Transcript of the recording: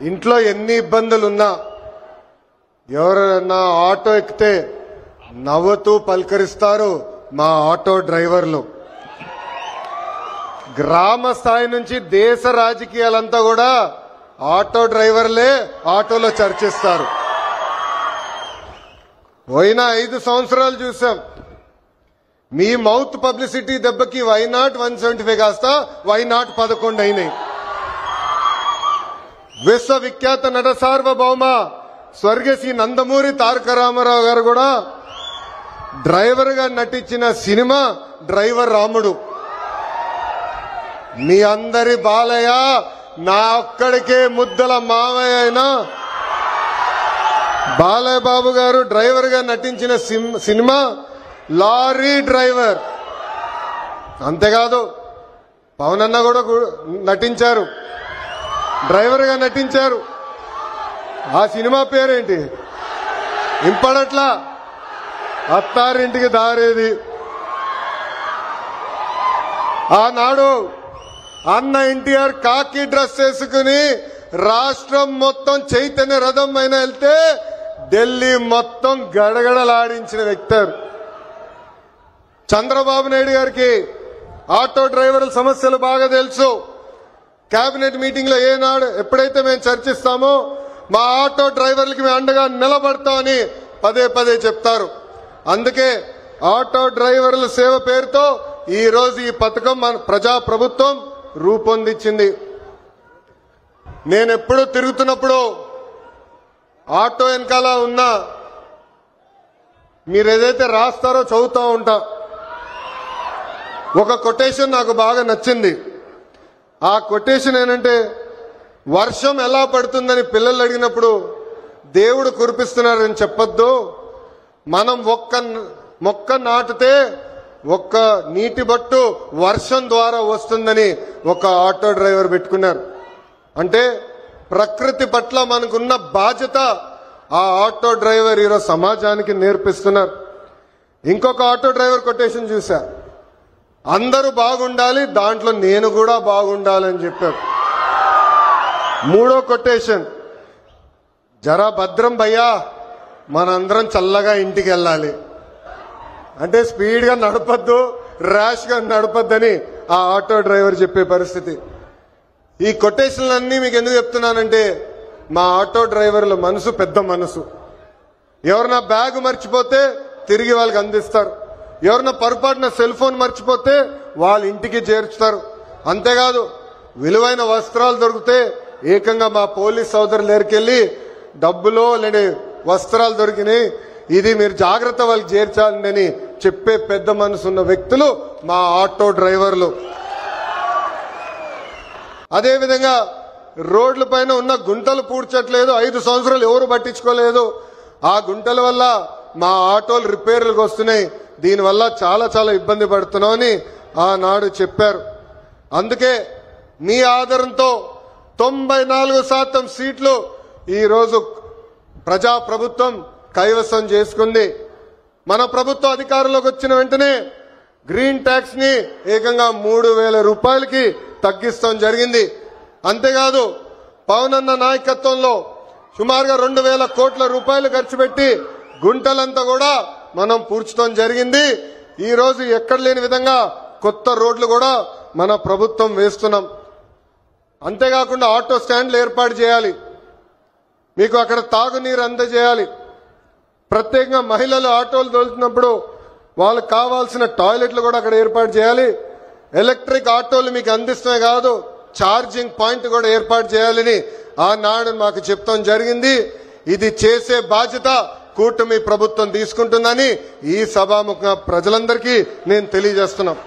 ఇంట్లో ఎన్ని ఇబ్బందులున్నా ఎవరన్నా ఆటో ఎక్కితే నవ్వుతూ పలకరిస్తారు మా ఆటో డ్రైవర్లు. గ్రామ స్థాయి నుంచి దేశ రాజకీయాలంతా కూడా ఆటో డ్రైవర్లే ఆటోలో చర్చిస్తారు. పోయిన 5 సంవత్సరాలు చూసాం. మీ మౌత్ పబ్లిసిటీ దెబ్బకి వైనాట్ 175 కాస్త వైనాట్ 11 అయినాయి. విశ్వవిఖ్యాత నట సార్వభౌమ స్వర్గీయ శ్రీ నందమూరి తారక రామారావు గారు కూడా డ్రైవర్ గా నటించిన సినిమా డ్రైవర్ రాముడు. మీ అందరి బాలయ్య నా ఒక్కడికే ముద్దల మావయ్య అయినా బాలయ్య బాబు గారు డ్రైవర్ గా నటించిన సినిమా లారీ డ్రైవర్. అంతేకాదు పవన్ అన్న కూడా నటించారు, డ్రైవర్ గా నటించారు. ఆ సినిమా పేరేంటి ఇంపడట్లా, అత్తారింటికి దారేది. ఆనాడు అన్న ఎన్టీఆర్ కాకి డ్రెస్ వేసుకుని రాష్ట్రం మొత్తం చైతన్య రథం పైన వెళ్తే ఢిల్లీ మొత్తం గడగడలాడించిన వ్యక్తి. చంద్రబాబు నాయుడు గారికి ఆటో డ్రైవర్ల సమస్యలు బాగా తెలుసు. కేబినెట్ మీటింగ్ లో ఏనాడు ఎప్పుడైతే మేము చర్చిస్తామో మా ఆటో డ్రైవర్లకి మేము అండగా నిలబడతామని పదే పదే చెప్తారు. అందుకే ఆటో డ్రైవర్ల సేవ పేరుతో ఈ రోజు ఈ పథకం మన ప్రజా ప్రభుత్వం రూపొందించింది. నేను ఎప్పుడూ తిరుగుతున్నప్పుడు ఆటో వెనకాల ఉన్నా మీరు ఏదైతే రాస్తారో చదువుతూ ఉంటా. ఒక కొటేషన్ నాకు బాగా నచ్చింది. ఆ కొటేషన్ ఏంటంటే, వర్షం ఎలా పడుతుందని పిల్లలు అడిగినప్పుడు దేవుడు కురిపిస్తున్నారని చెప్పొద్దు, మనం ఒక్క మొక్క నాటితే ఒక్క నీటి బట్టు వర్షం ద్వారా వస్తుందని ఒక ఆటో డ్రైవర్ పెట్టుకున్నారు. అంటే ప్రకృతి పట్ల మనకున్న బాధ్యత ఆ ఆటో డ్రైవర్ ఈరోజు సమాజానికి నేర్పిస్తున్నారు. ఇంకొక ఆటో డ్రైవర్ కొటేషన్ చూసా, అందరూ బాగుండాలి దాంట్లో నేను కూడా బాగుండాలని చెప్పారు. మూడో కొటేషన్, జరా భద్రం భయ్యా మనందరం చల్లగా ఇంటికి వెళ్ళాలి. అంటే స్పీడ్ గా నడపద్దు, ర్యాష్ గా నడపద్దని ఆ ఆటో డ్రైవర్ చెప్పే పరిస్థితి. ఈ కొటేషన్లన్నీ మీకు ఎందుకు చెప్తున్నానంటే, మా ఆటో డ్రైవర్ల మనసు పెద్ద మనసు. ఎవరన్నా బ్యాగ్ మర్చిపోతే తిరిగి వాళ్ళకి అందిస్తారు, ఎవరన్నా పొరపాటున సెల్ ఫోన్ మర్చిపోతే వాళ్ళ ఇంటికి చేర్చుతారు. అంతేకాదు విలువైన వస్త్రాలు దొరికితే ఏకంగా మా పోలీస్ సోదరులు దగ్గరికెళ్ళి డబ్బులో లేని వస్త్రాలు దొరికినాయి, ఇది మీరు జాగ్రత్త వాళ్ళకి చేర్చాలని చెప్పే పెద్ద మనసు ఉన్న వ్యక్తులు మా ఆటో డ్రైవర్లు. అదేవిధంగా రోడ్ల పైన ఉన్న గుంటలు పూడ్చట్లేదు, 5 సంవత్సరాలు ఎవరు పట్టించుకోలేదు. ఆ గుంటల వల్ల మా ఆటోలు రిపేర్లకు వస్తున్నాయి, దీనివల్ల చాలా చాలా ఇబ్బంది పడుతున్నామని ఆనాడు చెప్పారు. అందుకే మీ ఆధారంతో 94% సీట్లు ఈరోజు ప్రజా ప్రభుత్వం కైవసం చేసుకుంది. మన ప్రభుత్వం అధికారంలోకి వచ్చిన వెంటనే గ్రీన్ ట్యాక్స్ ని ఏకంగా 3,000 రూపాయలకి తగ్గిస్తాం జరిగింది. అంతేకాదు పవన్ అన్న నాయకత్వంలో సుమారుగా 2,000 కోట్ల రూపాయలు ఖర్చు పెట్టి గుంటలంతా కూడా మనం పూడ్చడం జరిగింది. ఈ రోజు ఎక్కడ లేని విధంగా కొత్త రోడ్లు కూడా మన ప్రభుత్వం వేస్తున్నాం. అంతేకాకుండా ఆటో స్టాండ్లు ఏర్పాటు చేయాలి, మీకు అక్కడ తాగునీరు అందజేయాలి. ప్రత్యేకంగా మహిళలు ఆటోలు తోలుతున్నప్పుడు వాళ్ళకి కావాల్సిన టాయిలెట్లు కూడా అక్కడ ఏర్పాటు చేయాలి. ఎలక్ట్రిక్ ఆటోలు మీకు అందిస్తమే కాదు, ఛార్జింగ్ పాయింట్ కూడా ఏర్పాటు చేయాలని ఆనాడు మాకు చెప్తాం జరిగింది. ఇది చేసే బాధ్యత కూటమి ప్రభుత్వం తీసుకుంటుందని ఈ సభాముఖ ప్రజలందరికీ నేను తెలియజేస్తున్నాం.